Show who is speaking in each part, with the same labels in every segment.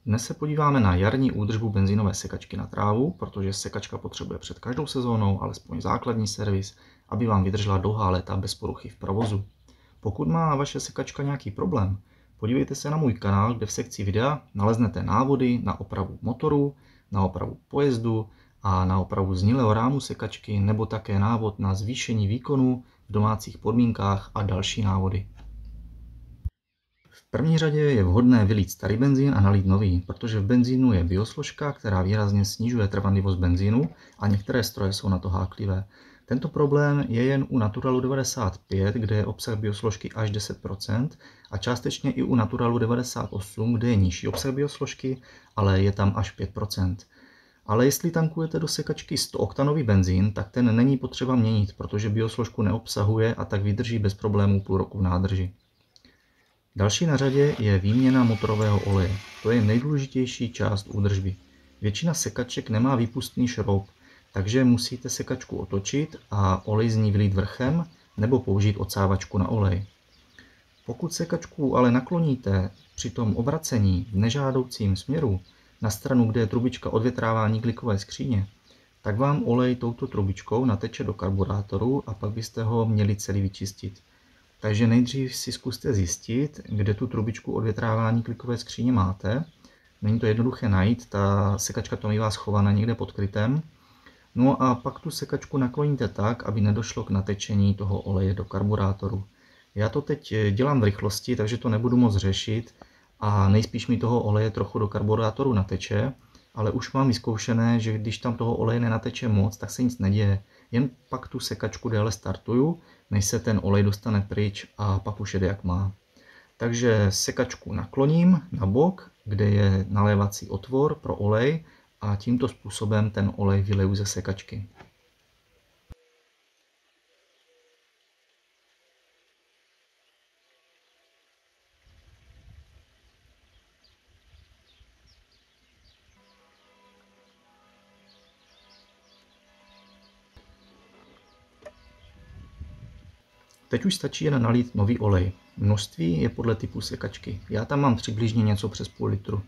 Speaker 1: Dnes se podíváme na jarní údržbu benzínové sekačky na trávu, protože sekačka potřebuje před každou sezónou alespoň základní servis, aby vám vydržela dlouhá léta bez poruchy v provozu. Pokud má vaše sekačka nějaký problém, podívejte se na můj kanál, kde v sekci videa naleznete návody na opravu motoru, na opravu pojezdu a na opravu zhnilého rámu sekačky nebo také návod na zvýšení výkonu v domácích podmínkách a další návody. V první řadě je vhodné vylít starý benzín a nalít nový, protože v benzínu je biosložka, která výrazně snižuje trvanlivost benzínu a některé stroje jsou na to háklivé. Tento problém je jen u Naturalu 95, kde je obsah biosložky až 10% a částečně i u Naturalu 98, kde je nižší obsah biosložky, ale je tam až 5%. Ale jestli tankujete do sekačky 100-oktanový benzín, tak ten není potřeba měnit, protože biosložku neobsahuje a tak vydrží bez problémů půl roku v nádrži. Další na řadě je výměna motorového oleje. To je nejdůležitější část údržby. Většina sekaček nemá výpustný šroub, takže musíte sekačku otočit a olej z ní vylít vrchem nebo použít odsávačku na olej. Pokud sekačku ale nakloníte při tom obracení v nežádoucím směru na stranu, kde je trubička odvětrávání klikové skříně, tak vám olej touto trubičkou nateče do karburátoru a pak byste ho měli celý vyčistit. Takže nejdřív si zkuste zjistit, kde tu trubičku odvětrávání klikové skříně máte. Není to jednoduché najít, ta sekačka to mívá schovaná někde pod krytem. No a pak tu sekačku nakloníte tak, aby nedošlo k natečení toho oleje do karburátoru. Já to teď dělám v rychlosti, takže to nebudu moc řešit a nejspíš mi toho oleje trochu do karburátoru nateče, ale už mám vyzkoušené, že když tam toho oleje nenateče moc, tak se nic neděje. Jen pak tu sekačku déle startuju, než se ten olej dostane pryč a pak už jede jak má. Takže sekačku nakloním na bok, kde je nalévací otvor pro olej a tímto způsobem ten olej vyleju ze sekačky. Teď už stačí jen nalít nový olej. Množství je podle typu sekačky. Já tam mám přibližně něco přes půl litru.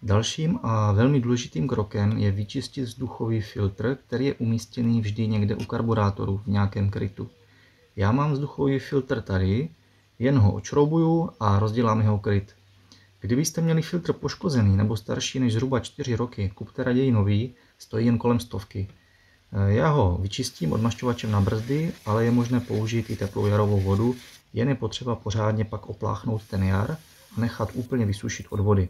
Speaker 1: Dalším a velmi důležitým krokem je vyčistit vzduchový filtr, který je umístěný vždy někde u karburátoru v nějakém krytu. Já mám vzduchový filtr tady, jen ho odšroubuju a rozdělám jeho kryt. Kdybyste měli filtr poškozený nebo starší než zhruba 4 roky, kupte raději nový, stojí jen kolem 100. Já ho vyčistím odmašťovačem na brzdy, ale je možné použít i teplou jarovou vodu, jen je potřeba pořádně pak opláchnout ten jar a nechat úplně vysušit od vody.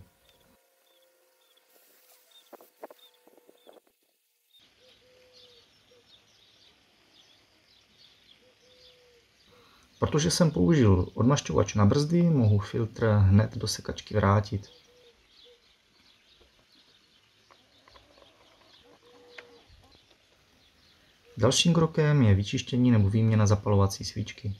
Speaker 1: Protože jsem použil odmašťovač na brzdy, mohu filtr hned do sekačky vrátit. Dalším krokem je vyčištění nebo výměna zapalovací svíčky.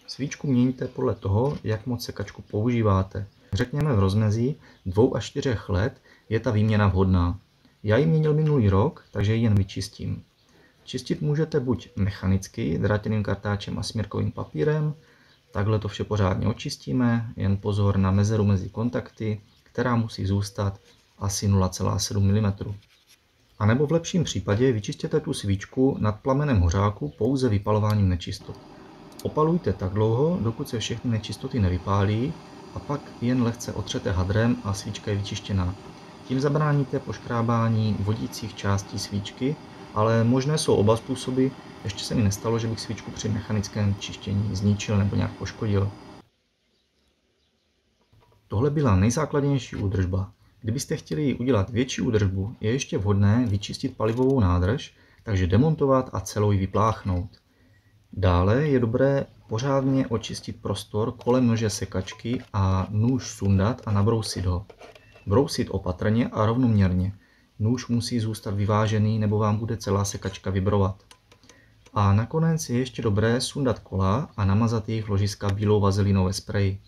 Speaker 1: Svíčku měníte podle toho, jak moc sekačku používáte. Řekněme v rozmezí 2 až 4 let je ta výměna vhodná. Já ji měnil minulý rok, takže ji jen vyčistím. Čistit můžete buď mechanicky, drátěným kartáčem a směrkovým papírem, takhle to vše pořádně očistíme, jen pozor na mezeru mezi kontakty, která musí zůstat asi 0,7 mm. A nebo v lepším případě vyčistěte tu svíčku nad plamenem hořáku pouze vypalováním nečistot. Opalujte tak dlouho, dokud se všechny nečistoty nevypálí a pak jen lehce otřete hadrem a svíčka je vyčištěná. Tím zabráníte poškrábání vodících částí svíčky, ale možné jsou oba způsoby, ještě se mi nestalo, že bych svíčku při mechanickém čištění zničil nebo nějak poškodil. Tohle byla nejzákladnější údržba. Kdybyste chtěli udělat větší údržbu, je ještě vhodné vyčistit palivovou nádrž, takže demontovat a celou ji vypláchnout. Dále je dobré pořádně očistit prostor kolem nože sekačky a nůž sundat a nabrousit ho. Brousit opatrně a rovnoměrně. Nůž musí zůstat vyvážený, nebo vám bude celá sekačka vibrovat. A nakonec je ještě dobré sundat kola a namazat jejich ložiska bílou vazelinou ve spreji.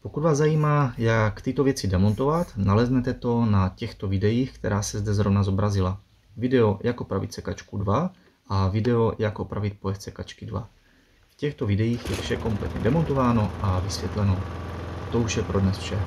Speaker 1: Pokud vás zajímá, jak tyto věci demontovat, naleznete to na těchto videích, která se zde zrovna zobrazila. Video, jak opravit sekačku 2 a video, jak opravit pojezd sekačky 2. V těchto videích je vše kompletně demontováno a vysvětleno. To už je pro dnes vše.